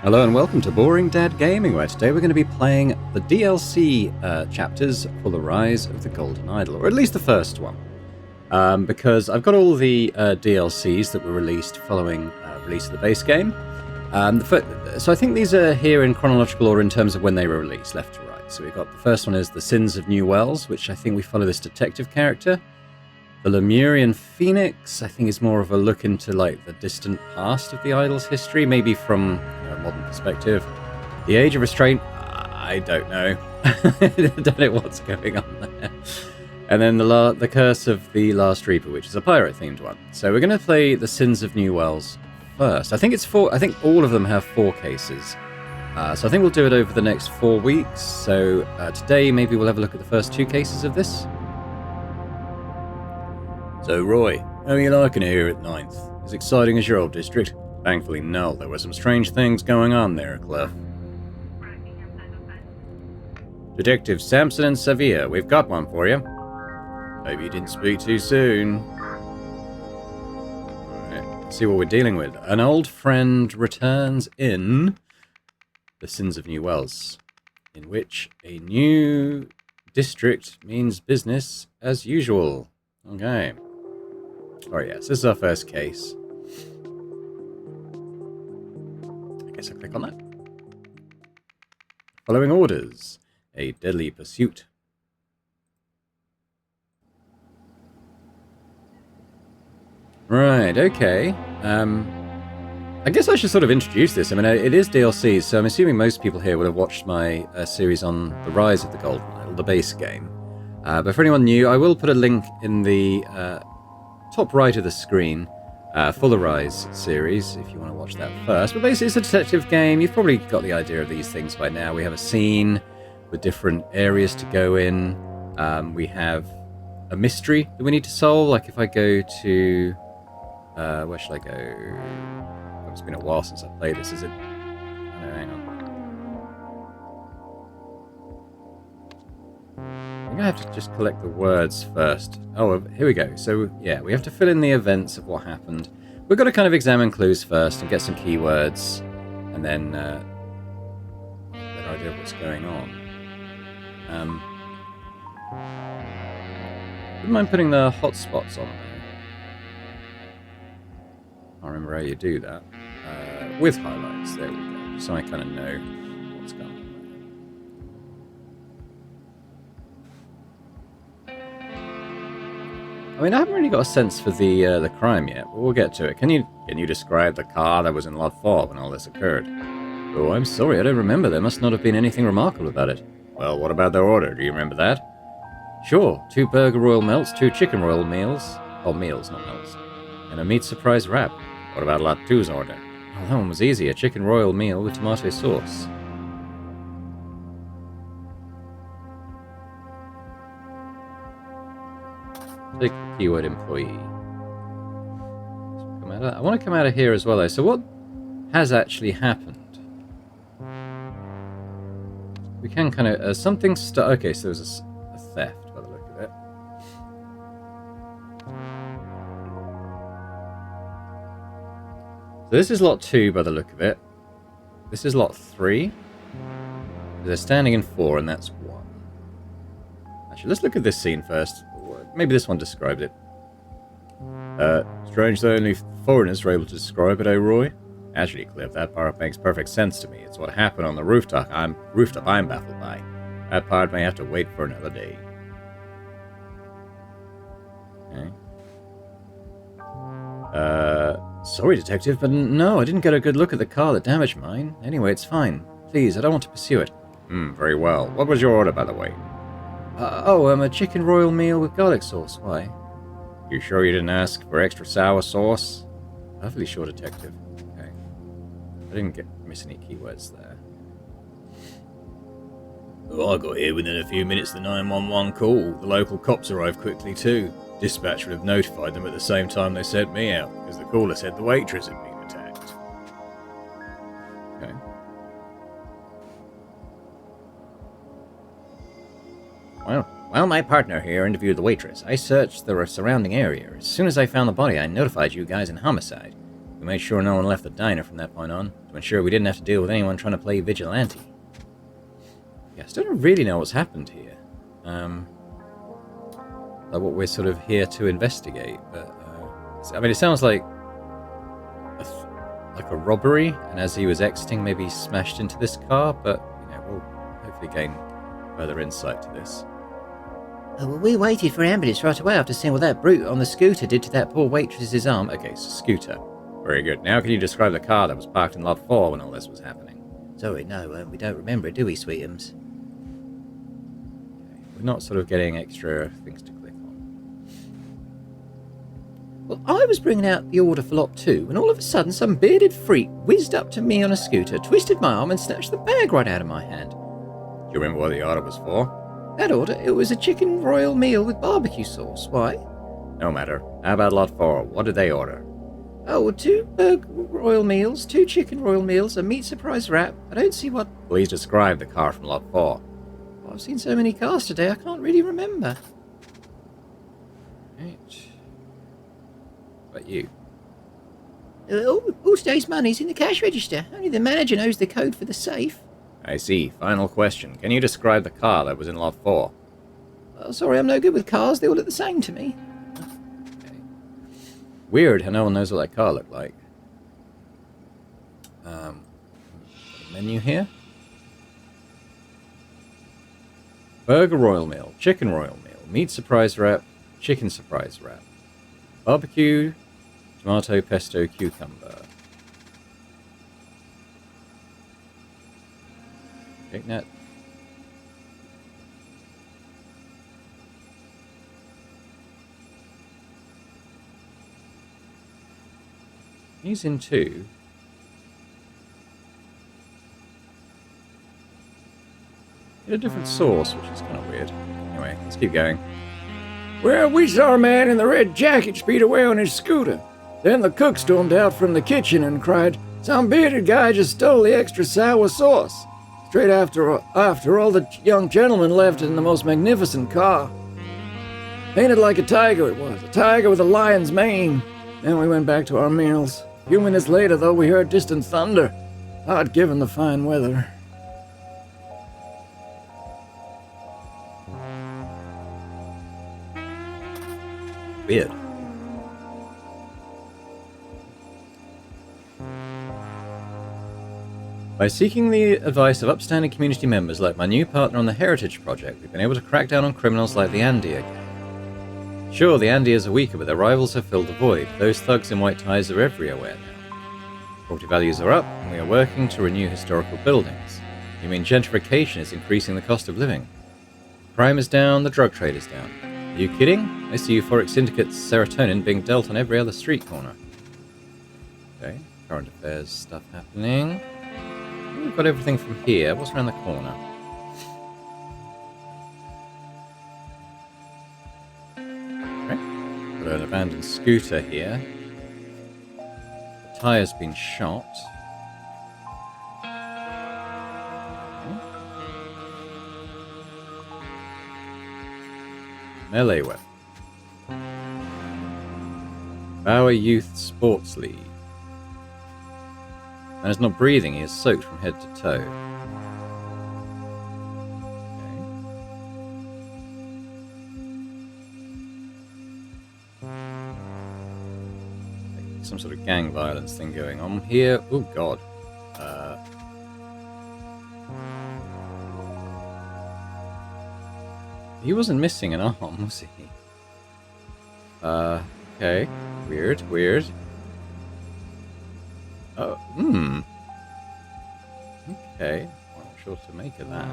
Hello and welcome to Boring Dad Gaming, where today we're going to be playing the DLC chapters for The Rise of the Golden Idol, or at least the first one. Because I've got all the DLCs that were released following release of the base game. So I think these are here in chronological order in terms of when they were released, left to right. So we've got the first one is The Sins of New Wells, which I think we follow this detective character. The Lemurian Phoenix, I think, is more of a look into like the distant past of the idol's history, maybe from a modern perspective. The Age of Restraint, I don't know. I don't know what's going on there. And then the Curse of the Last Reaper, which is a pirate-themed one. So we're going to play The Sins of New Wells first. I think it's four. I think all of them have 4 cases. So I think we'll do it over the next 4 weeks. So today maybe we'll have a look at the first 2 cases of this. So, Roy, how are you liking it here at 9th? As exciting as your old district? Thankfully, no. There were some strange things going on there, Clef. Detective Sampson and Sevilla, we've got one for you. Hope you didn't speak too soon. Alright, let's see what we're dealing with. An old friend returns in The Sins of New Wells, in which a new district means business as usual. Okay. Oh yes, this is our first case. I guess I'll click on that. Following orders. A deadly pursuit. Right, okay. I guess I should sort of introduce this. I mean, it is DLC, so I'm assuming most people here would have watched my series on The Rise of the Golden Idol, the base game. But for anyone new, I will put a link in the top right of the screen for the Rise series, if you want to watch that first. But basically, it's a detective game. You've probably got the idea of these things by now. We have a scene with different areas to go in. We have a mystery that we need to solve. Like if I go to... where should I go? It's been a while since I played this. Is it... No, hang on. I'm going to have to just collect the words first. Oh, here we go. So, yeah, we have to fill in the events of what happened. We've got to kind of examine clues first and get some keywords, and then get a better idea of what's going on. Wouldn't mind putting the hotspots on there. I remember how you do that. With highlights, there we go. So I kind of know what's going on. I mean, I haven't really got a sense for the crime yet, but we'll get to it. Can you describe the car that was in Lot 4 when all this occurred? Oh, I'm sorry, I don't remember. There must not have been anything remarkable about it. Well, what about their order? Do you remember that? Sure, 2 burger royal melts, 2 chicken royal meals. Oh, meals, not melts. And a meat surprise wrap. What about Lot 2's order? Oh, that one was easy. A chicken royal meal with tomato sauce. Take the keyword employee. I want to come out of here as well, though. So what has actually happened? We can kind of... something... Okay, so there's a theft by the look of it. So this is lot 2 by the look of it. This is lot 3. They're standing in 4, and that's 1. Actually, let's look at this scene first. Maybe this one described it. Strange that only foreigners are able to describe it, eh, Roy? Actually, Cliff, that part makes perfect sense to me. It's what happened on the rooftop I'm baffled by. That part may have to wait for another day. Okay. Sorry, Detective, but no, I didn't get a good look at the car that damaged mine. Anyway, it's fine. Please, I don't want to pursue it. Very well. What was your order, by the way? A chicken royal meal with garlic sauce. Why? You sure you didn't ask for extra sour sauce? Perfectly sure, Detective. Okay. I didn't miss any keywords there. Oh, I got here within a few minutes of the 911 call. The local cops arrived quickly too. Dispatch would have notified them at the same time they sent me out, because the caller said the waitress had been attacked. Okay. Well, my partner here interviewed the waitress. I searched the surrounding area. As soon as I found the body, I notified you guys in homicide. We made sure no one left the diner from that point on, to ensure we didn't have to deal with anyone trying to play vigilante. Yeah, I still don't really know what's happened here. Like what we're sort of here to investigate, but I mean, it sounds like a robbery, and as he was exiting, maybe he smashed into this car. But we'll hopefully gain further insight to this. Oh, well, we waited for ambulance right away after seeing what that brute on the scooter did to that poor waitress's arm. Okay, so scooter. Very good. Now can you describe the car that was parked in lot 4 when all this was happening? Sorry, no, we don't remember it, do we, Sweetums? Okay. We're not sort of getting extra things to click on. Well, I was bringing out the order for lot 2 when all of a sudden some bearded freak whizzed up to me on a scooter, twisted my arm and snatched the bag right out of my hand. Do you remember what the order was for? That order? It was a chicken royal meal with barbecue sauce. Why? No matter. How about lot 4? What did they order? Oh, 2 burger royal meals, 2 chicken royal meals, a meat surprise wrap. I don't see what... Please describe the car from lot 4. Well, I've seen so many cars today, I can't really remember. Right. What about you? All today's money's in the cash register. Only the manager knows the code for the safe. I see. Final question. Can you describe the car that was in lot 4? Oh, sorry, I'm no good with cars. They all look the same to me. Okay. Weird how no one knows what that car looked like. Menu here. Burger royal meal, chicken royal meal, meat surprise wrap, chicken surprise wrap, barbecue, tomato, pesto, cucumber. Okay, now. He's in 2. Get a different sauce, which is kind of weird. Anyway, let's keep going. Well, we saw a man in the red jacket speed away on his scooter. Then the cook stormed out from the kitchen and cried, "Some bearded guy just stole the extra sour sauce." Straight after all the young gentlemen left in the most magnificent car. Painted like a tiger it was, a tiger with a lion's mane. Then we went back to our meals. A few minutes later, though, we heard distant thunder. Odd given the fine weather. Weird. By seeking the advice of upstanding community members like my new partner on the Heritage Project, we've been able to crack down on criminals like the Andia gang. Sure, the Andias are weaker, but their rivals have filled the void. Those thugs in white ties are everywhere now. Property values are up, and we are working to renew historical buildings. You mean gentrification is increasing the cost of living? Crime is down, the drug trade is down. Are you kidding? I see euphoric syndicates serotonin being dealt on every other street corner. Okay, current affairs stuff happening. We've got everything from here. What's around the corner? Okay. Got an abandoned scooter here. The tire's been shot. Melee weapon. Bauer Youth Sports League. Man is not breathing, he is soaked from head to toe. Okay. Some sort of gang violence thing going on here. Oh god. He wasn't missing an arm, was he? Okay. Weird. Oh, Okay. Well, not sure to make of that.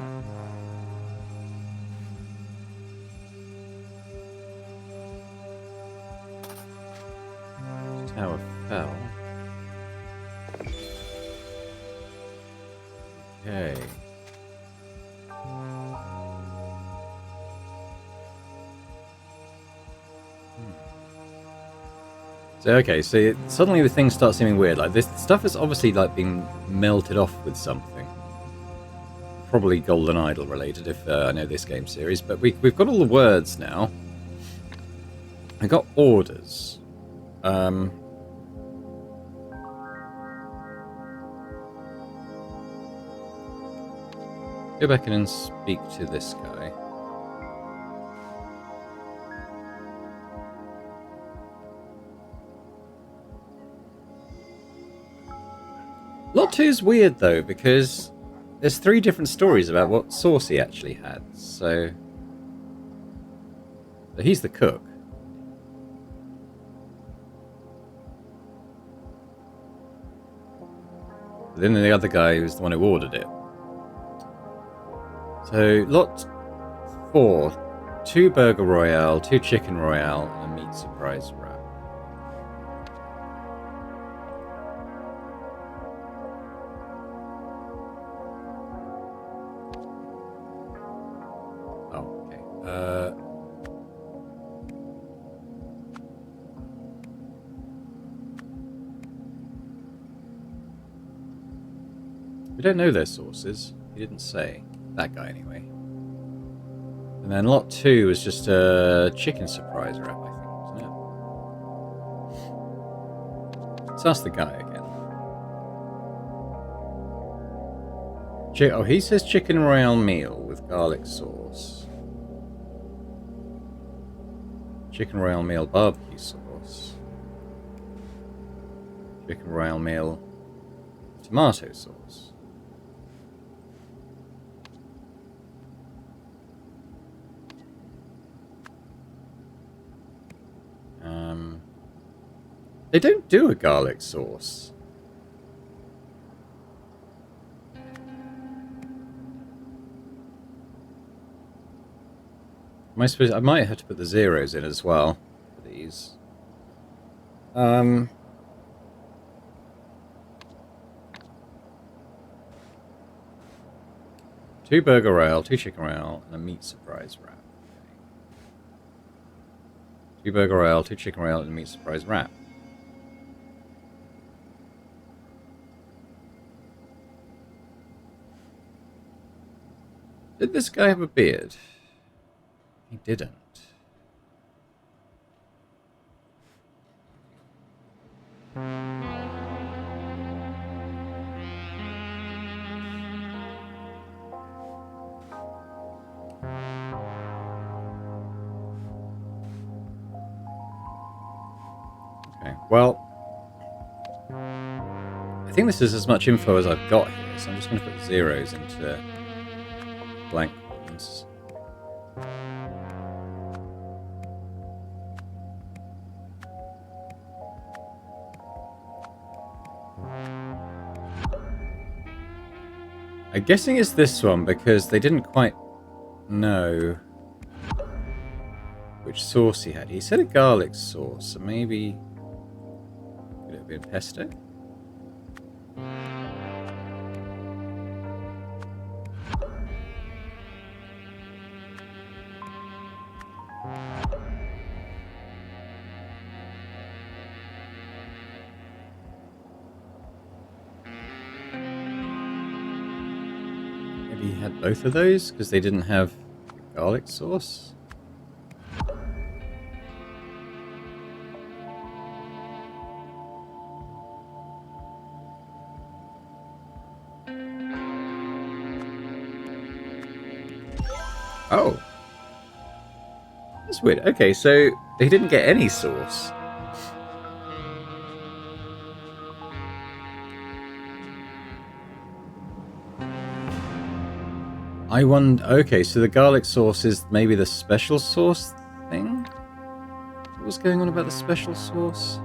Tower fell. Okay. So, okay, so suddenly the things start seeming weird. Like, this stuff is obviously, like, being melted off with something. Probably Golden Idol related, if I know this game series. But we've got all the words now. I got orders. Go back in and speak to this guy. Lot 2's weird though, because there's 3 different stories about what sauce he actually had. So he's the cook. But then the other guy was the one who ordered it. So lot 4, 2 burger royale, 2 chicken royale, and a meat surprise wrap. We don't know their sources. He didn't say. That guy, anyway. And then lot 2 is just a chicken surprise wrap, I think, wasn't it? Let's ask the guy again. Oh, he says chicken royale meal with garlic sauce. Chicken royale meal barbecue sauce. Chicken royale meal tomato sauce. They don't do a garlic sauce. Am I supposed? I might have to put the zeros in as well for these. 2 burger royale, 2 chicken royale, and a meat surprise wrap. 2 burger royale, 2 chicken royale, and a meat surprise wrap. Did this guy have a beard? He didn't. Okay, well, I think this is as much info as I've got here, so I'm just going to put zeros into blank ones. I'm guessing it's this one because they didn't quite know which sauce he had. He said a garlic sauce, so maybe could it have been pesto? Maybe he had both of those because they didn't have garlic sauce. Oh. That's weird. Okay, so he didn't get any sauce. I wonder... Okay, so the garlic sauce is maybe the special sauce thing? What was going on about the special sauce?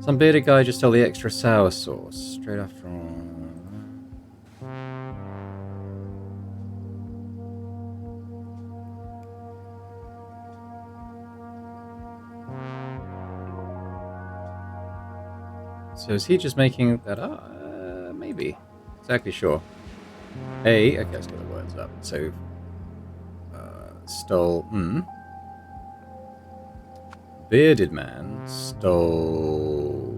Some bearded guy just stole the extra sour sauce. Straight after... So is he just making that up? Maybe. Exactly sure. Okay, let's get the words up. So, stole... Bearded man stole...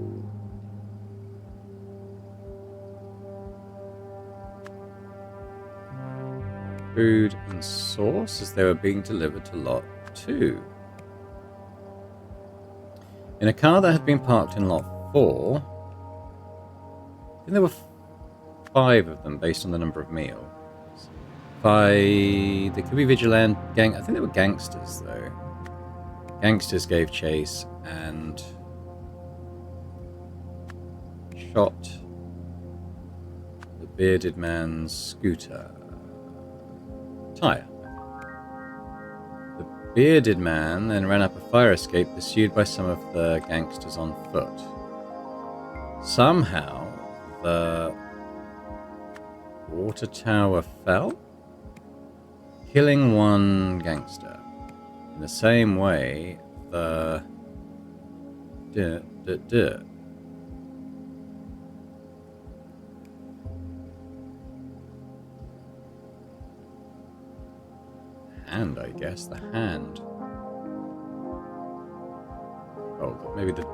food and sauce as they were being delivered to lot 2. In a car that had been parked in lot 4... I think there were 5 of them based on the number of meals. They could be vigilante gang. I think they were gangsters though. Gangsters gave chase and shot the bearded man's scooter tire. The bearded man then ran up a fire escape pursued by some of the gangsters on foot. Somehow the water tower fell, killing one gangster. In the same way, the hand, I guess, the hand. Oh, maybe the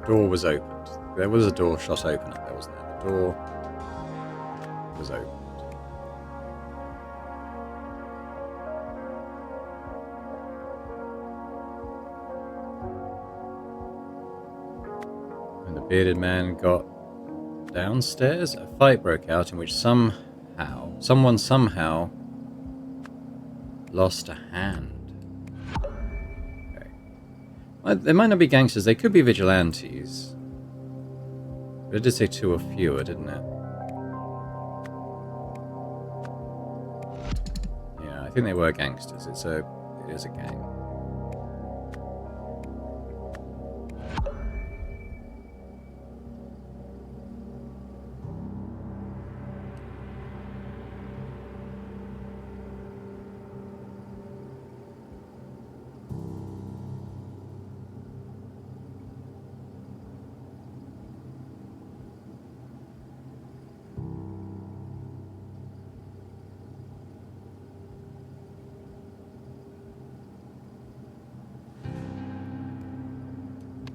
door was opened. There was a door shot open up there, wasn't there? The door was opened. When the bearded man got downstairs, a fight broke out in which someone somehow lost a hand. Okay. Well, they might not be gangsters, they could be vigilantes. But it did say 2 or fewer, didn't it? Yeah, I think they were gangsters. It is a gang.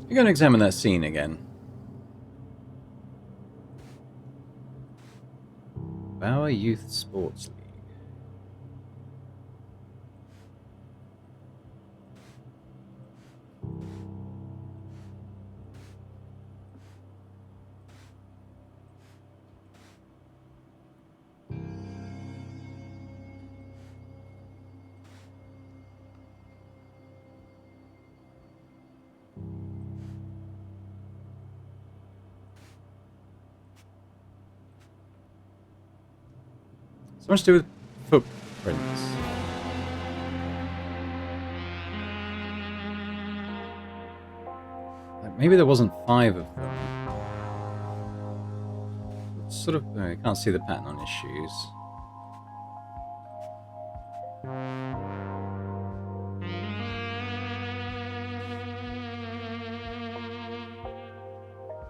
We're going to examine that scene again. Bauer Youth Sports League. So much to do with footprints. Like maybe there wasn't 5 of them. It's sort of, no, you can't see the pattern on his shoes.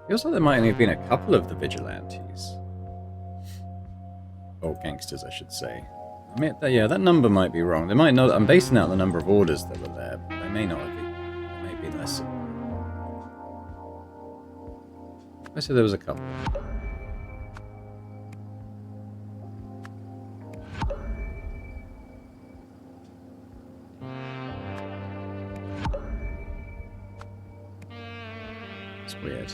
Feels like there might only have been a couple of the vigilantes. Or gangsters, I should say. I mean, yeah, that number might be wrong. They might not. I'm basing out the number of orders that were there, but they may not have been. There may be less. I said there was a couple. It's weird.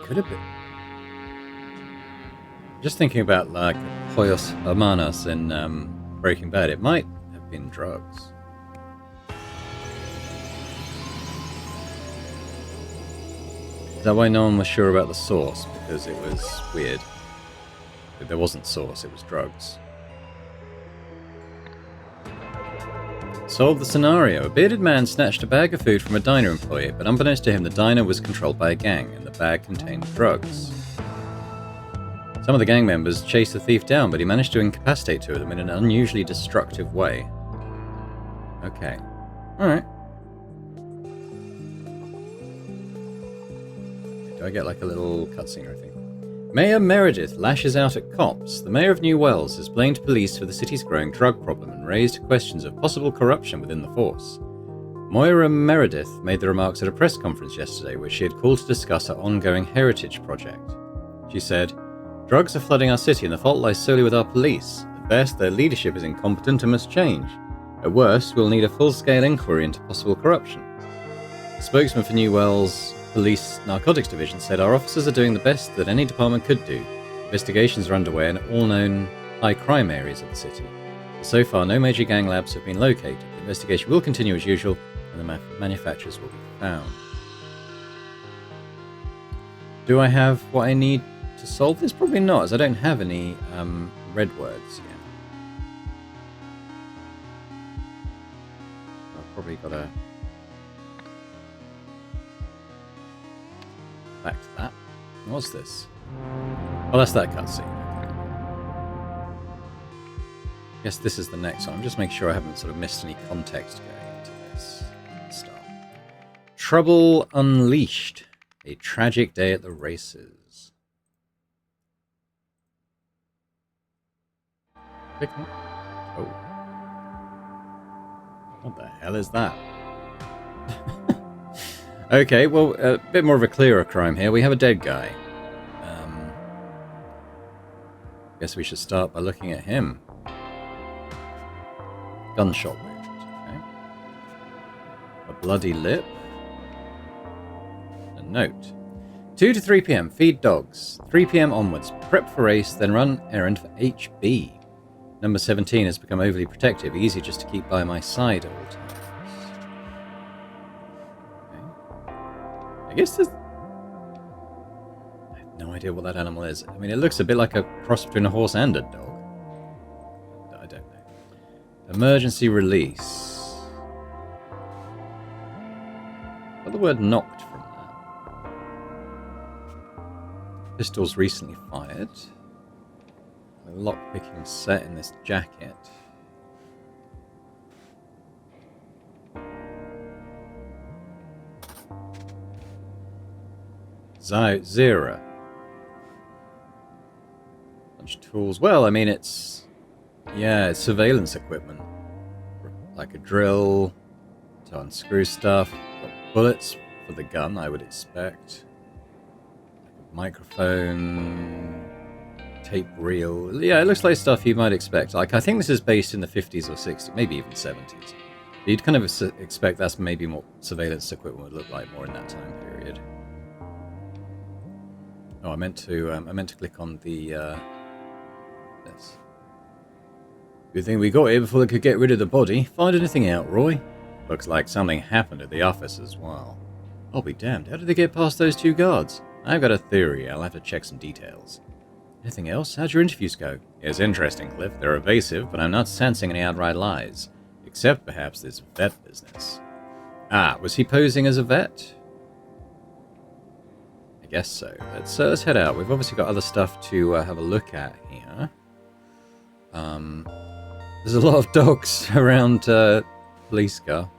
Could have been. Just thinking about like Hoyos Hermanos in Breaking Bad, it might have been drugs. Is that why no one was sure about the source? Because it was weird. If there wasn't source, it was drugs. Solve the scenario. A bearded man snatched a bag of food from a diner employee, but unbeknownst to him, the diner was controlled by a gang, and the bag contained drugs. Some of the gang members chased the thief down, but he managed to incapacitate 2 of them in an unusually destructive way. Okay. Alright. Do I get like a little cutscene or anything? Mayor Meredith lashes out at cops. The mayor of New Wells has blamed police for the city's growing drug problem and raised questions of possible corruption within the force. Moira Meredith made the remarks at a press conference yesterday where she had called to discuss her ongoing heritage project. She said, "Drugs are flooding our city and the fault lies solely with our police. At best, their leadership is incompetent and must change. At worst, we'll need a full-scale inquiry into possible corruption." The spokesman for New Wells Police Narcotics Division said, "Our officers are doing the best that any department could do. Investigations are underway in all known high-crime areas of the city. So far, no major gang labs have been located. The investigation will continue as usual, and the manufacturers will be found." Do I have what I need to solve this? Probably not, as I don't have any red words yet. I've probably got to... Back to that. What's this? Oh, that's that cutscene. Guess this is the next one. I'm just making sure I haven't sort of missed any context going into this stuff. Trouble Unleashed. A tragic day at the races. Picnic. Oh. What the hell is that? Okay, well, a bit more of a clearer crime here. We have a dead guy. Guess we should start by looking at him. Gunshot wound. Okay. A bloody lip. A note. 2 to 3 p.m. Feed dogs. 3 p.m. onwards. Prep for race, then run errand for HB. Number 17 has become overly protective. Easy just to keep by my side all the time. I guess there's... I have no idea what that animal is. I mean, it looks a bit like a cross between a horse and a dog. I don't know. Emergency release. Got the word knocked from that. Pistols recently fired. A lock-picking set in this jacket. Zera. Bunch of tools. Well, I mean, it's... Yeah, it's surveillance equipment. Like a drill to unscrew stuff. Got bullets for the gun, I would expect. Like a microphone. Tape reel. Yeah, it looks like stuff you might expect. Like, I think this is based in the 50s or 60s, maybe even 70s. You'd kind of expect that's maybe what surveillance equipment would look like more in that time period. Oh, I meant to click on the this. Good thing we got here before they could get rid of the body. Find anything out, Roy? Looks like something happened at the office as well. I'll be damned. How did they get past those 2 guards? I've got a theory. I'll have to check some details. Anything else? How'd your interviews go? It's interesting, Cliff. They're evasive, but I'm not sensing any outright lies. Except perhaps this vet business. Ah, was he posing as a vet? I guess so. Let's head out. We've obviously got other stuff to have a look at here. There's a lot of dogs around police car.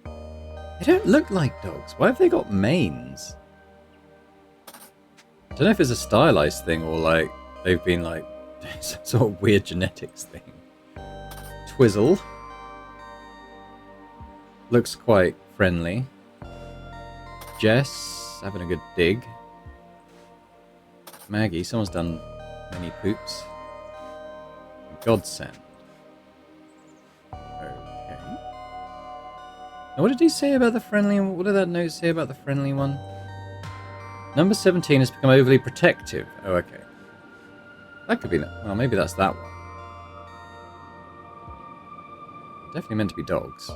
They don't look like dogs. Why have they got manes? I don't know if it's a stylized thing or like they've been like some sort of weird genetics thing. Twizzle. Looks quite friendly. Jess, having a good dig. Maggie, someone's done many poops. Godsend. Okay. Now what did he say about the friendly one? What did that note say about the friendly one? Number 17 has become overly protective. Oh, okay. That could be... Well, maybe that's that one. Definitely meant to be dogs.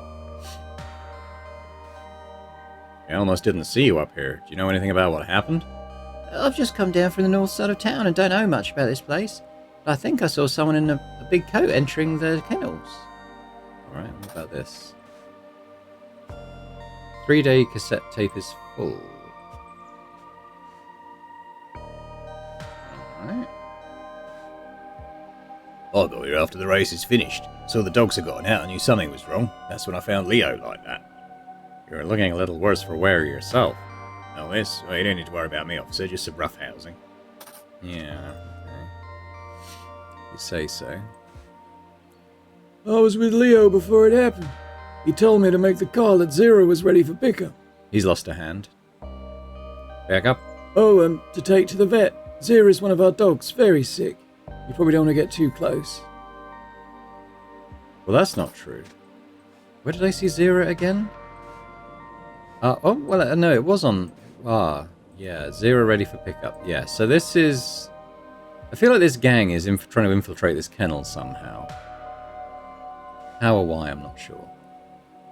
I almost didn't see you up here. Do you know anything about what happened? I've just come down from the north side of town and don't know much about this place. But I think I saw someone in a big coat entering the kennels. Alright, what about this? 3-day cassette tape is full. Alright. I got here after the race is finished. Saw the dogs had gotten out and knew something was wrong. That's when I found Leo like that. You're looking a little worse for wear yourself. Oh, this? Well, you don't need to worry about me, officer. Just some rough housing. Yeah, okay. You say so. I was with Leo before it happened. He told me to make the call that Zero was ready for pickup. He's lost a hand. Back up. Oh, to take to the vet. Zera's one of our dogs, very sick. You probably don't want to get too close. Well, that's not true. Where did I see Zero again? No, it was on... yeah, Zero ready for pickup. Yeah, so this is... I feel like this gang is trying to infiltrate this kennel somehow. How or why, I'm not sure.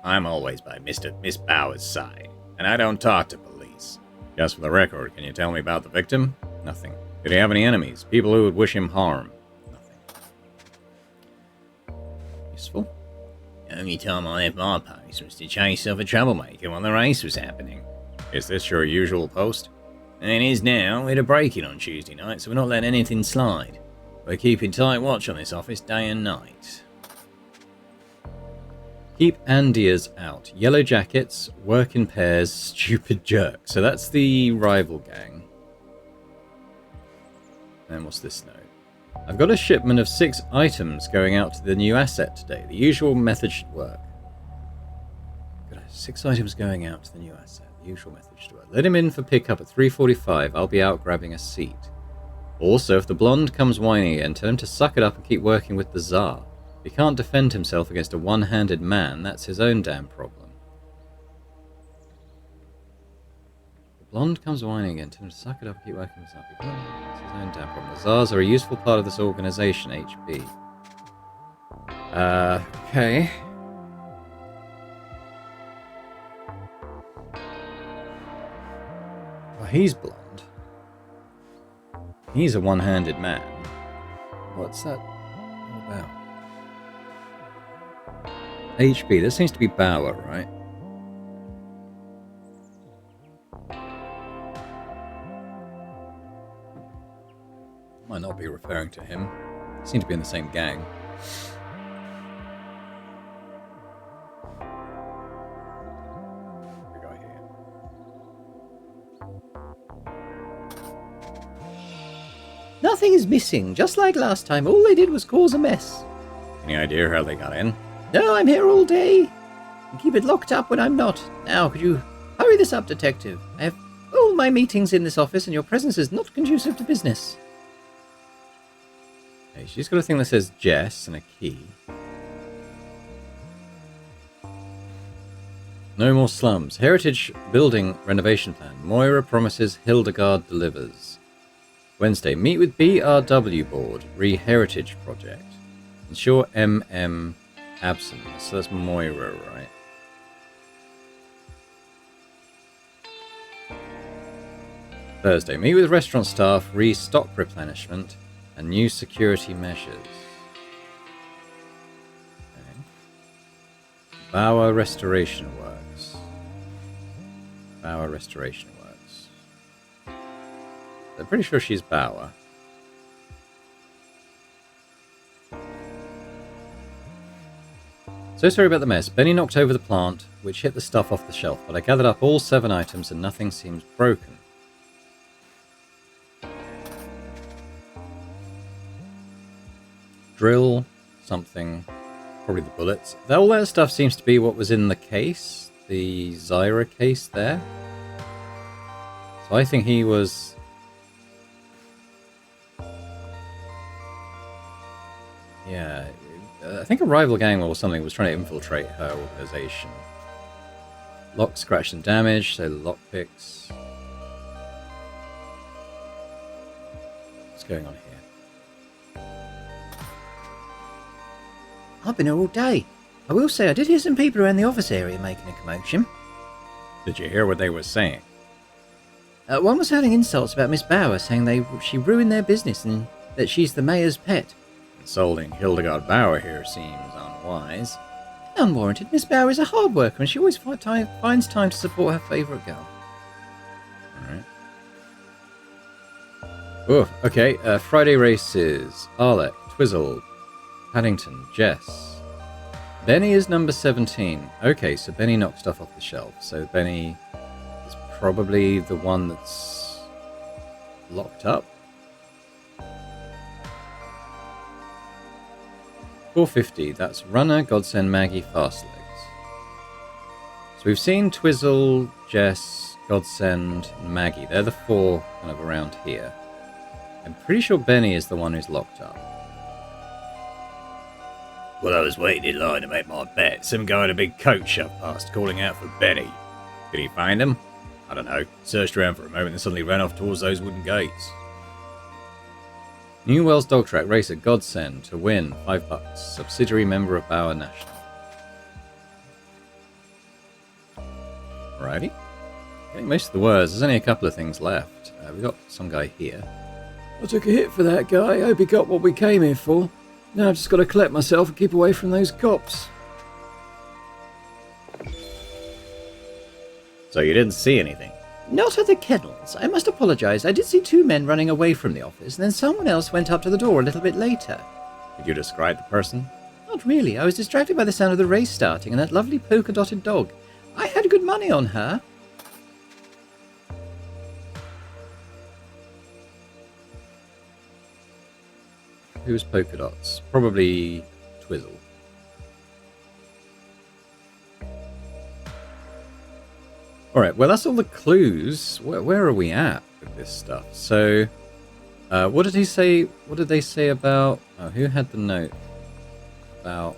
I'm always by Miss Bauer's side, and I don't talk to police. Just for the record, can you tell me about the victim? Nothing. Did he have any enemies? People who would wish him harm? Nothing. Useful. The only time I left my post was to chase off a troublemaker while the race was happening. Is this your usual post? It is now. We had a break-in on Tuesday night, so we're not letting anything slide. We're keeping tight watch on this office day and night. Keep Andias out. Yellow jackets, work in pairs, stupid jerk. So that's the rival gang. And what's this note? I've got a shipment of 6 items going out to the new asset today. The usual method should work. Got 6 items going out to the new asset. The usual method should work. Let him in for pickup at 3:45. I'll be out grabbing a seat. Also, if the blonde comes whining again, tell him to suck it up and keep working with the Tsar. If he can't defend himself against a one-handed man, that's his own damn problem. The blonde comes whining again, tell him to suck it up and keep working with the Tsar. That's his own damn problem. The Tsars are a useful part of this organization, HB. Okay. Well, he's blonde. He's a one-handed man. What's that all about? HB, this seems to be Bauer, right? Might not be referring to him. Seem to be in the same gang. What we got here? Nothing is missing, just like last time. All they did was cause a mess. Any idea how they got in? No, I'm here all day. And keep it locked up when I'm not. Now, could you hurry this up, Detective? I have all my meetings in this office, and your presence is not conducive to business. Hey, she's got a thing that says Jess and a key. No more slums. Heritage building renovation plan. Moira promises, Hildegard delivers. Wednesday, meet with BRW board. Re-heritage project. Ensure MM absent. So that's Moira, right? Thursday, meet with restaurant staff. Restock replenishment. And new security measures. Okay. Bauer Restoration Works. Bauer Restoration Works. I'm pretty sure she's Bauer. So sorry about the mess. Benny knocked over the plant, which hit the stuff off the shelf, but I gathered up all 7 items and nothing seems broken. Drill, something, probably the bullets. All that stuff seems to be what was in the case, the Zyra case there. So I think he was... Yeah, I think a rival gang or something was trying to infiltrate her organization. Lock, scratch, and damage, so lockpicks. What's going on here? I've been here all day. I will say I did hear some people around the office area making a commotion. Did you hear what they were saying? One was hurling insults about Miss Bauer, saying she ruined their business and that she's the mayor's pet. Insulting Hildegard Bauer here seems unwise. Unwarranted. Miss Bauer is a hard worker and she always finds time to support her favourite girl. Alright. Oh, okay. Friday races. Arlek, Twizzle, Paddington, Jess. Benny is number 17. Okay, so Benny knocked stuff off the shelf. So Benny is probably the one that's locked up. 450, that's Runner, Godsend, Maggie, Fastlegs. So we've seen Twizzle, Jess, Godsend, and Maggie. They're the four kind of around here. I'm pretty sure Benny is the one who's locked up. Well, I was waiting in line to make my bet. Some guy in a big coat shoved past, calling out for Benny. Did he find him? I don't know. Searched around for a moment and suddenly ran off towards those wooden gates. New Wells Dog Track Racer Godsend to win $5. Subsidiary member of Bauer National. Alrighty. Getting most of the words. There's only a couple of things left. We've got some guy here. I took a hit for that guy. Hope he got what we came here for. Now I've just got to collect myself and keep away from those cops. So you didn't see anything? Not at the kennels. I must apologize. I did see two men running away from the office, and then someone else went up to the door a little bit later. Could you describe the person? Not really. I was distracted by the sound of the race starting and that lovely polka-dotted dog. I had good money on her. Who's polka dots? Probably Twizzle. Alright, well that's all the clues. Where are we at with this stuff? So, what did he say? What did they say about... Oh, who had the note? About...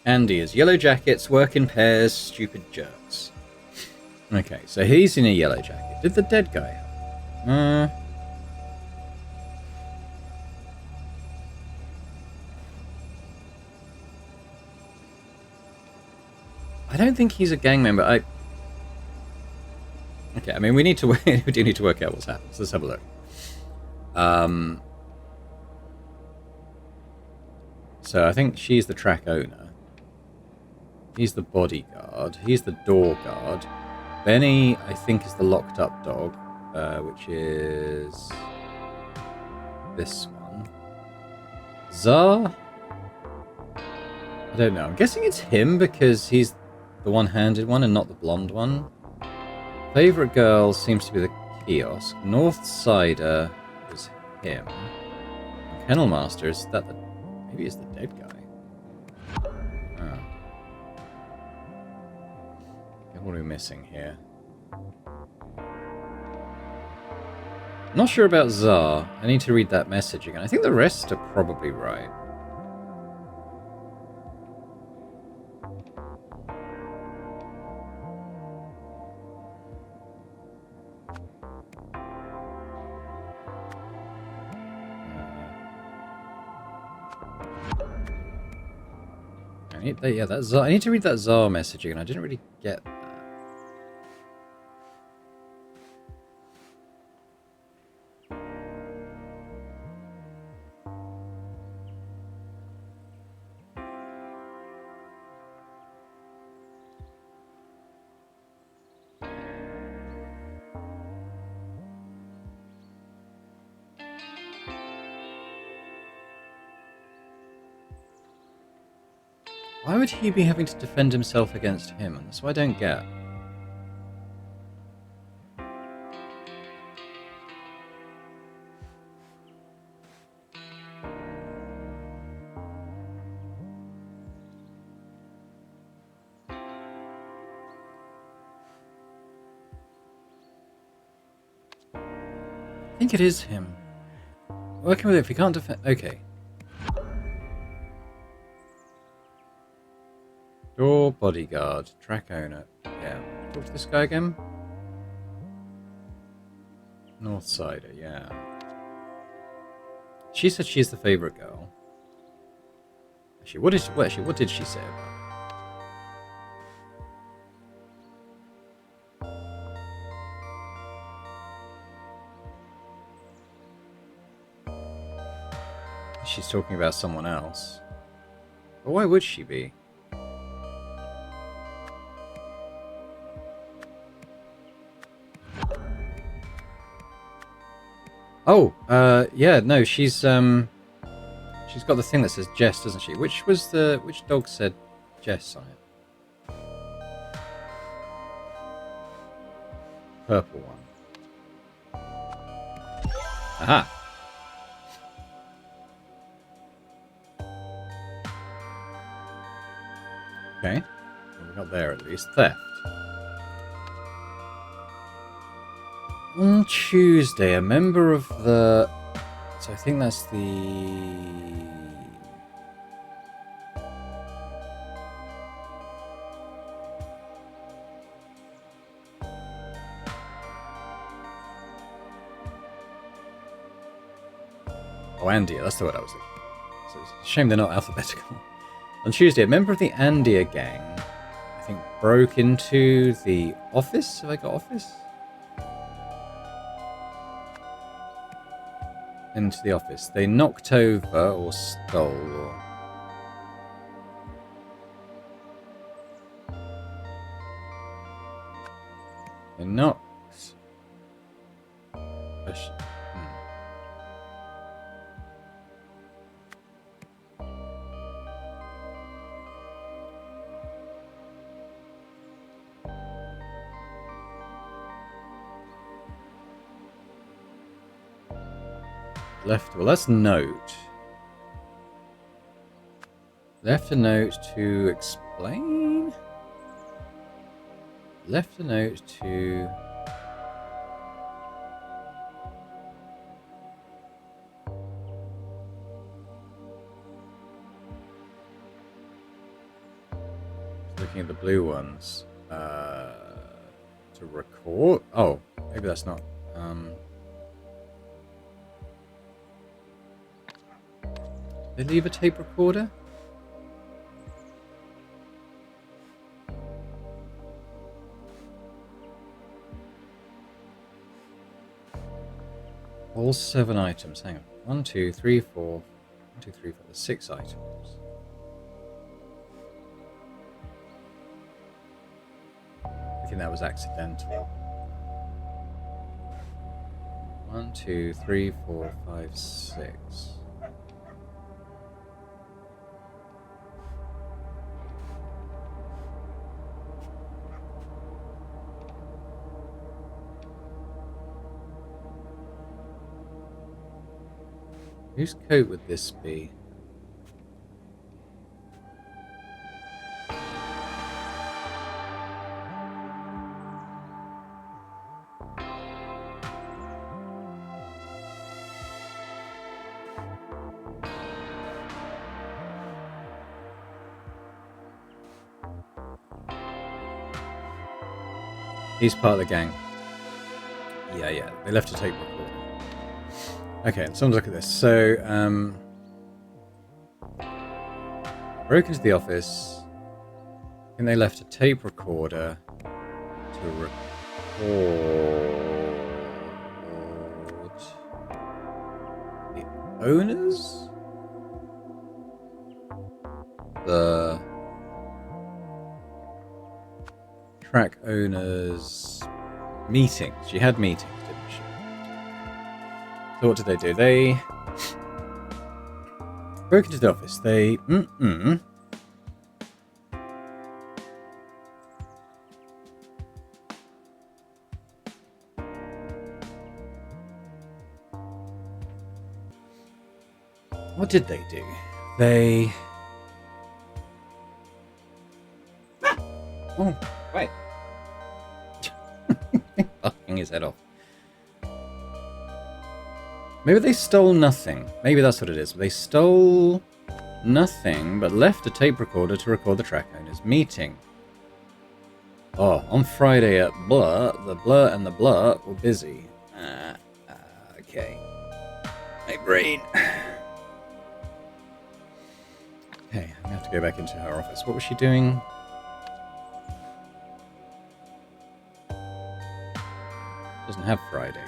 Andy is yellow jackets, work in pairs, stupid jerks. Okay, so he's in a yellow jacket. Did the dead guy help? I don't think he's a gang member. Okay, I mean, we need to we do need to work out what's happened. So let's have a look. So I think she's the track owner. He's the bodyguard. He's the door guard. Benny, I think, is the locked up dog, which is this one. Zar? I don't know. I'm guessing it's him because he's the one-handed one and not the blonde one. Favorite girl seems to be the kiosk. North Sider is him. And Kennel Master, is that the... Maybe it's the dead guy. Oh. Okay, what are we missing here? Not sure about Zar. I need to read that message again. I think the rest are probably right. Yeah, that Zar. I need to read that Zar message again. I didn't really get that. Why would he be having to defend himself against him? That's what I don't get. I think it is him. Working with it if he can't defend... Okay. Door bodyguard, track owner. Yeah. Talk to this guy again. Northsider, yeah. She said she's the favorite girl. Actually, what did she say about it? She's talking about someone else. But why would she be? Oh, yeah, no, she's got the thing that says Jess, doesn't she? Which dog said Jess on it? purple one. Aha! Okay. Well, we got there at least. Theft. On Tuesday, a member of the... So I think that's the... Oh, Andia, that's the word I was looking for. So it's a shame they're not alphabetical. On Tuesday, a member of the Andia gang, I think, broke into the office. Have I got office? Into the office. They knocked over or stole or... They knocked... Left, well, let's note. Left a note to explain. Left a note to... Looking at the blue ones. To record. Oh, maybe that's not. They leave a tape recorder? All 7 items. Hang on. 1, 2, 3, 4. 1, 2, 3, 4. There's 6 items. I think that was accidental. 1, 2, 3, 4, 5, 6. Whose coat would this be? He's part of the gang. Yeah. They left a tape recorder. Okay, so let's look at this. So, broke into the office, and they left a tape recorder to record the owners? The track owners' meetings. She had meetings, didn't she? So what did they do? They broke into the office. They what did they do? They oh wait, fucking his head off. Maybe they stole nothing. Maybe that's what it is. They stole nothing, but left a tape recorder to record the track owners' meeting. Oh, on Friday at Blur, the Blur and the Blur were busy. Okay. My brain. Okay, I'm gonna have to go back into her office. What was she doing? Doesn't have Friday.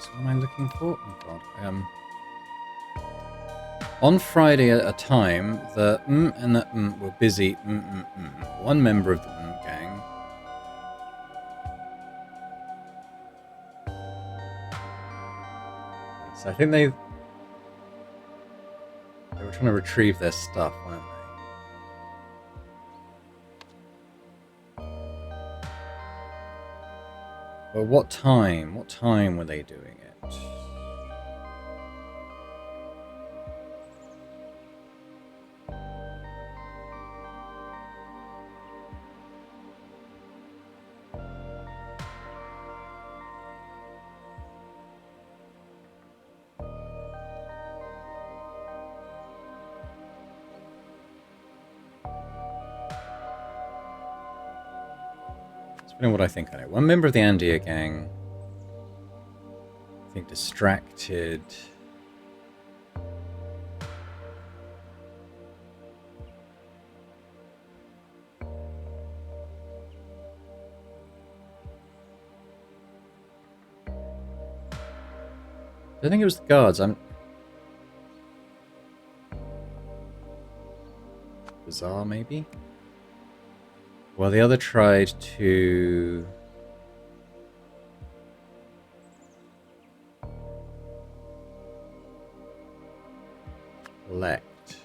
so what am I looking for? Oh god. On Friday at a time, the and the were busy. One member of the gang. So I think they were trying to retrieve their stuff, weren't they? But what time? What time were they doing it? What I think I know. One member of the Andia gang, I think, distracted. I think it was the guards. Bizarre, maybe? Well, the other tried to... collect.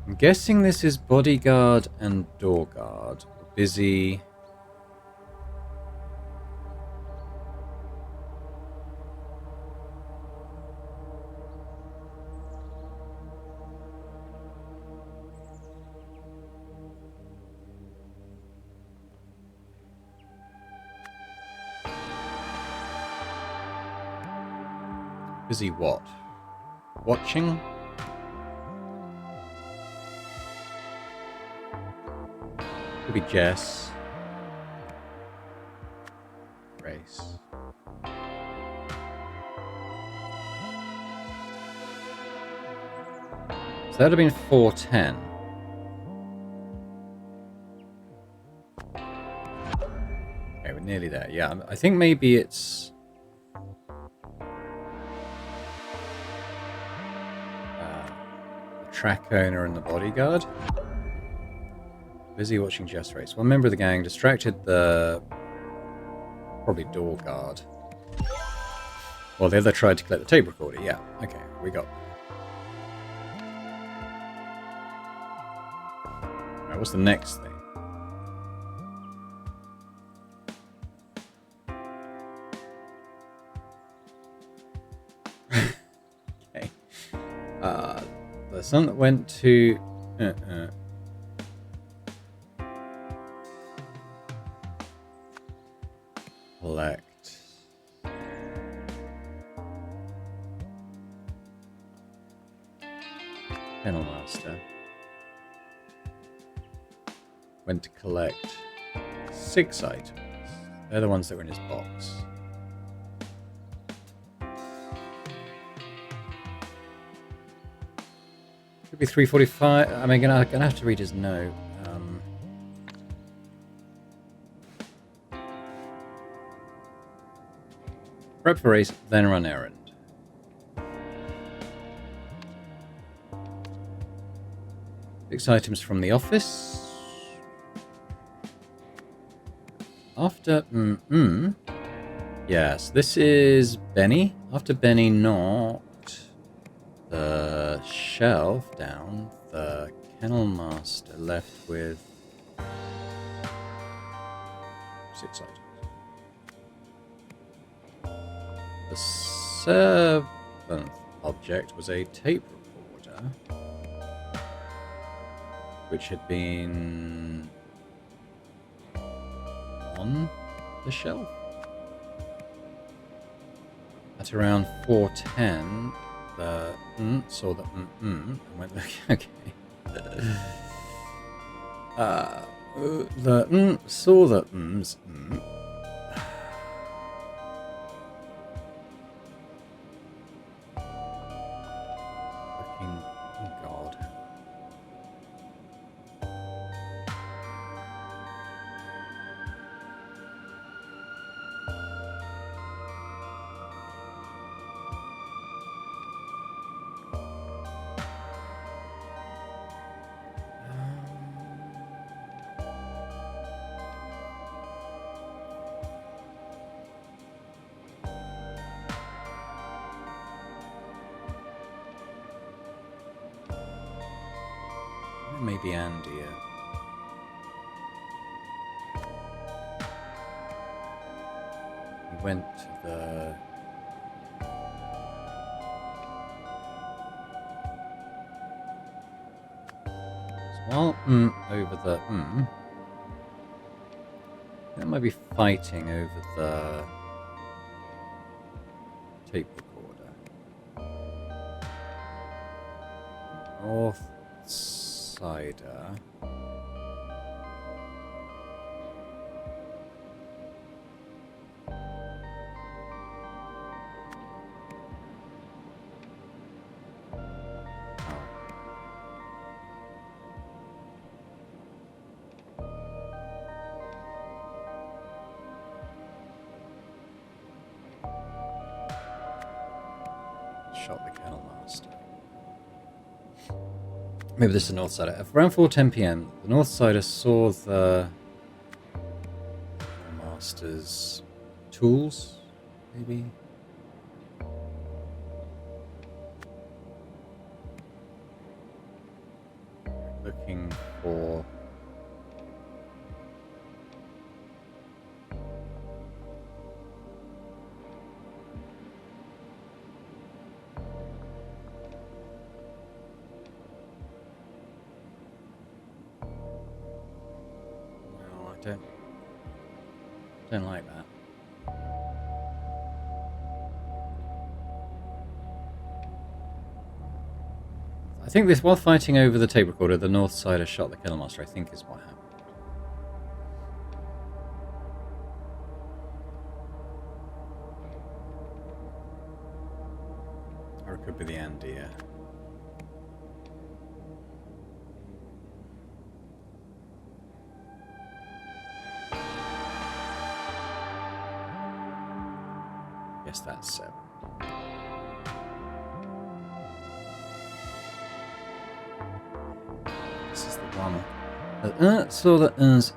I'm guessing this is bodyguard and door guard. Busy... Busy what? Watching? Could be Jess. Race. So that would have been 410. Okay, we're nearly there. Yeah, I think maybe it's... track owner and the bodyguard. Busy watching Jess race. One member of the gang distracted the... probably door guard. Well, the other tried to collect the tape recorder. Yeah, okay, we got... Alright, what's the next thing? Okay. The son that went to... collect. Kennel Master. Went to collect 6 items. They're the ones that were in his box. Could be 3:45. I mean, gonna have to read his note. Prep for race, then run errand. Six items from the office. After yes, this is Benny. After Benny knocked the shelf down, the Kennel Master left with 6 items. The 7th object was a tape recorder, which had been on the shelf. At around 4:10, the saw the and went, okay. The saw the Fucking God. Maybe Andy. We went to the... Well, over the... That might be fighting over the tape recorder. North Sider. Shot the Kennel Master. Maybe this is the North Sider. At around 4:10 p.m., the North Sider saw the Master's tools, maybe? Looking for... Don't like that. I think this, while fighting over the tape recorder, the North Sider shot the Kennel Master, I think is what happened. Or it could be the Andy, yeah. Guess that's so. This is the one. So that is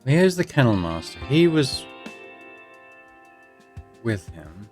here's the Kennel Master. He was with him.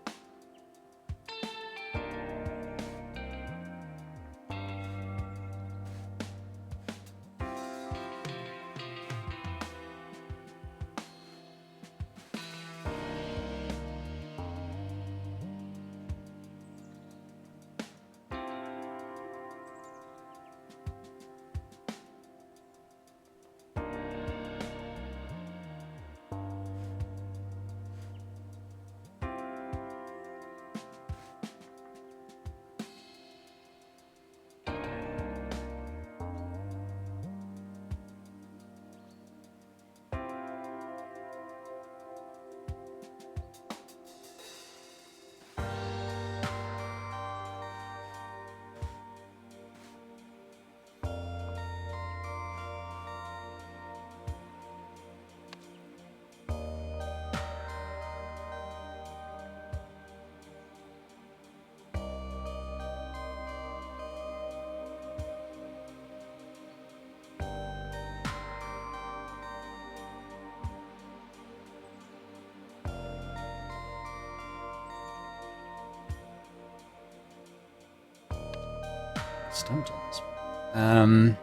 Stumped on this one.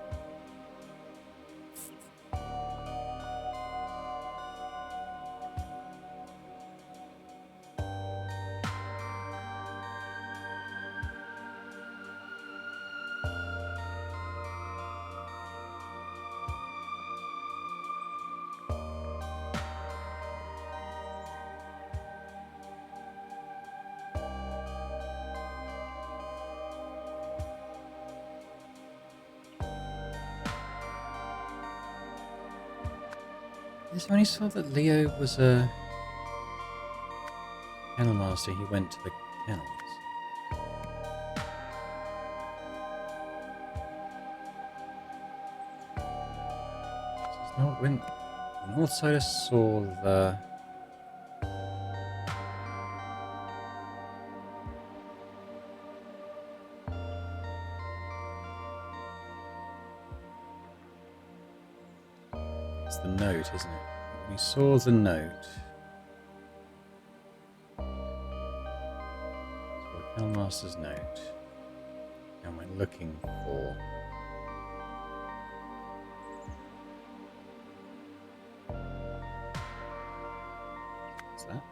So when he saw that Leo was a kennel master, he went to the kennels. No, when the Northsider saw the... It's the note, isn't it? When he saw the note... So the Kennelmaster's note. And went looking for... What's that?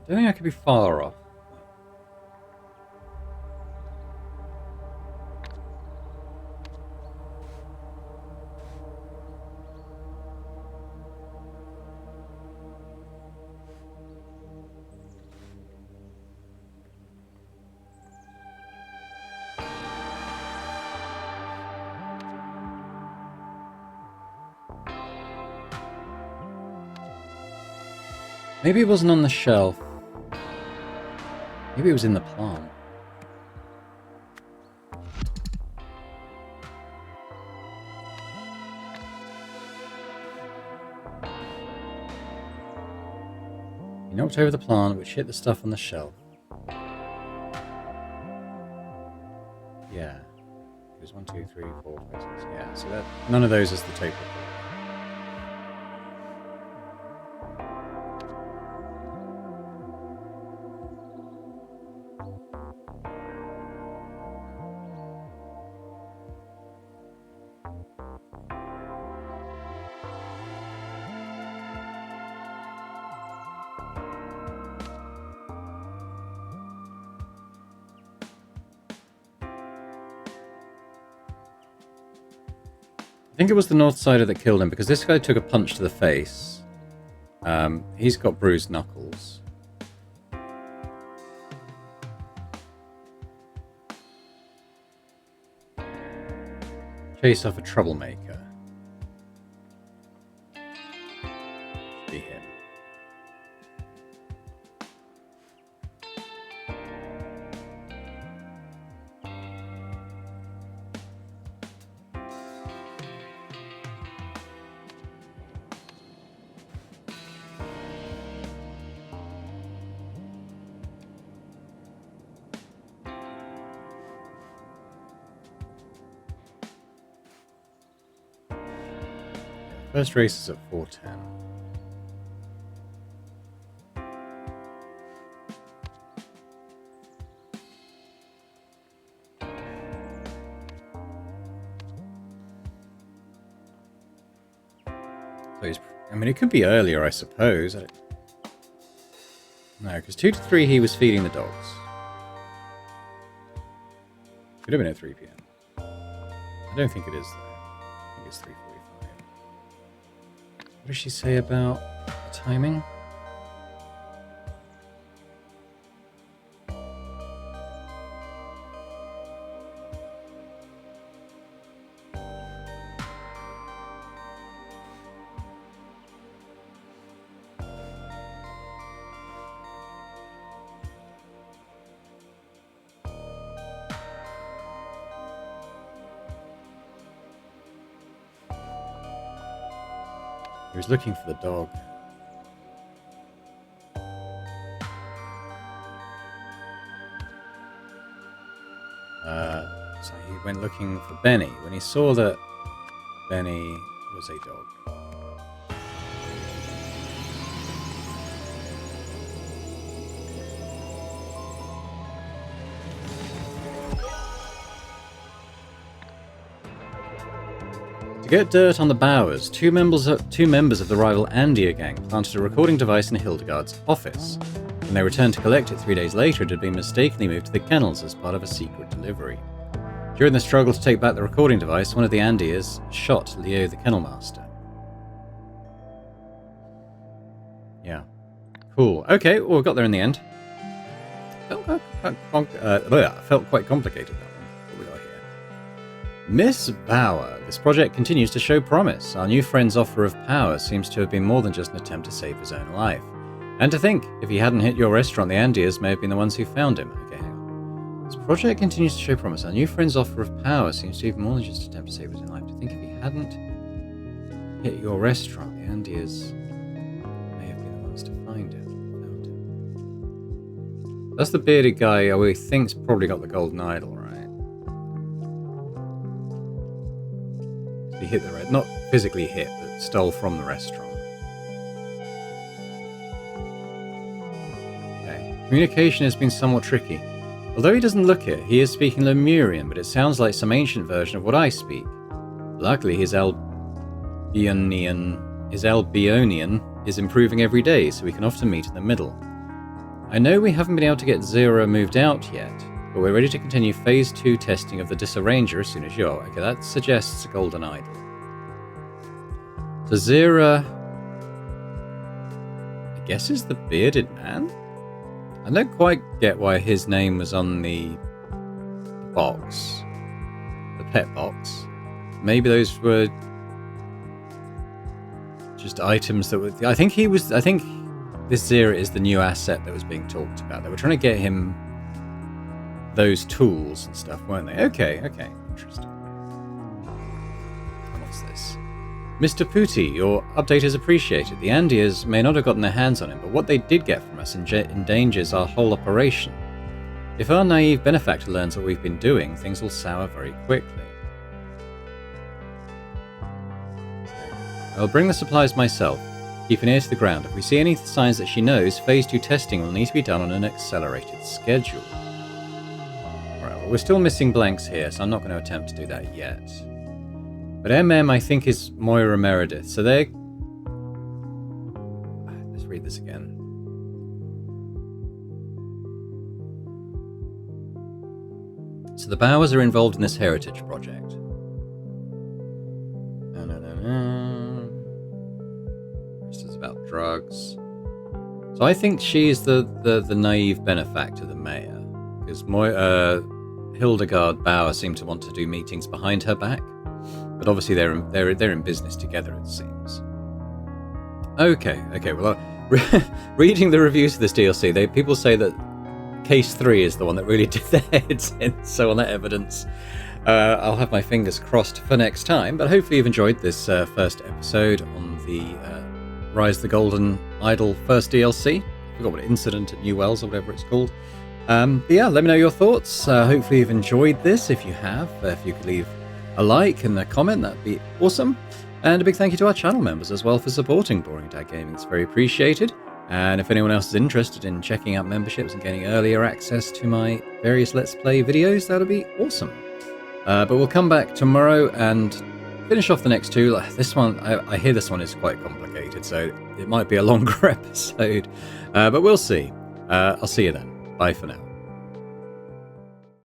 I don't think I could be far off. Maybe it wasn't on the shelf. Maybe it was in the plant. He knocked over the plant, which hit the stuff on the shelf. Yeah. It was 1, 2, 3, 4, 5, 6. Yeah, so that none of those is the total. I think it was the Northsider that killed him, because this guy took a punch to the face. He's got bruised knuckles. Chase off a troublemaker. Be him. First race is at 4:10. So he's, I mean, it could be earlier, I suppose. No, because 2 to 3 he was feeding the dogs. Could have been at 3 p.m. I don't think it is, though. I think it's 3:45. What does she say about the timing? He was looking for the dog. So he went looking for Benny when he saw that Benny was a dog. To get dirt on the Bowers, two members of the rival Andia gang planted a recording device in Hildegard's office. When they returned to collect it 3 days later, it had been mistakenly moved to the kennels as part of a secret delivery. During the struggle to take back the recording device, one of the Andias shot Leo the kennel master. Yeah. Cool. Okay, well, we got there in the end. Felt quite complicated, that one. What we got here. Miss Bauer, this project continues to show promise. Our new friend's offer of power seems to have been more than just an attempt to save his own life. And to think, if he hadn't hit your restaurant, the Andias may have been the ones who found him. Okay, hang on. This project continues to show promise. Our new friend's offer of power seems to be more than just an attempt to save his own life. To think, if he hadn't hit your restaurant, the Andias may have been the ones to find him. Found him. That's the bearded guy who we think's probably got the golden idol, right? He hit the not physically hit, but stole from the restaurant. Okay. Communication has been somewhat tricky. Although he doesn't look it, he is speaking Lemurian, but it sounds like some ancient version of what I speak. Luckily, his Albionian is improving every day, so we can often meet in the middle. I know we haven't been able to get Zera moved out yet, but we're ready to continue Phase 2 testing of the Disarranger as soon as you're. Okay, that suggests a golden idol. So Zera, I guess, is the bearded man? I don't quite get why his name was on the box. The pet box. Maybe those were just items that were... I think this Zera is the new asset that was being talked about. They were trying to get him those tools and stuff, weren't they? Okay, interesting. What's this? Mr. Pooty, your update is appreciated. The Andias may not have gotten their hands on him, but what they did get from us endangers our whole operation. If our naive benefactor learns what we've been doing, things will sour very quickly. I'll bring the supplies myself. Keep an ear to the ground. If we see any signs that she knows, Phase 2 testing will need to be done on an accelerated schedule. We're still missing blanks here, so I'm not going to attempt to do that yet. But MM, I think, is Moira Meredith. So they're... Let's read this again. So the Bowers are involved in this heritage project. This is about drugs. So I think she's the naive benefactor, the mayor. Because Hildegard Bauer seemed to want to do meetings behind her back, but obviously they're in business together, it seems. Okay. Well, reading the reviews of this DLC, people say that Case 3 is the one that really did their heads in. So on that evidence, I'll have my fingers crossed for next time. But hopefully you've enjoyed this first episode on the Rise of the Golden Idol first DLC. I forgot what Incident at New Wells or whatever it's called. But yeah, let me know your thoughts. Hopefully you've enjoyed this. If you have, if you could leave a like and a comment, that'd be awesome. And a big thank you to our channel members as well for supporting Boring Dad Gaming. It's very appreciated. And if anyone else is interested in checking out memberships and getting earlier access to my various Let's Play videos, that would be awesome. But we'll come back tomorrow and finish off the next two. This one, I hear this one is quite complicated, so it might be a longer episode. But we'll see. I'll see you then. Bye for now.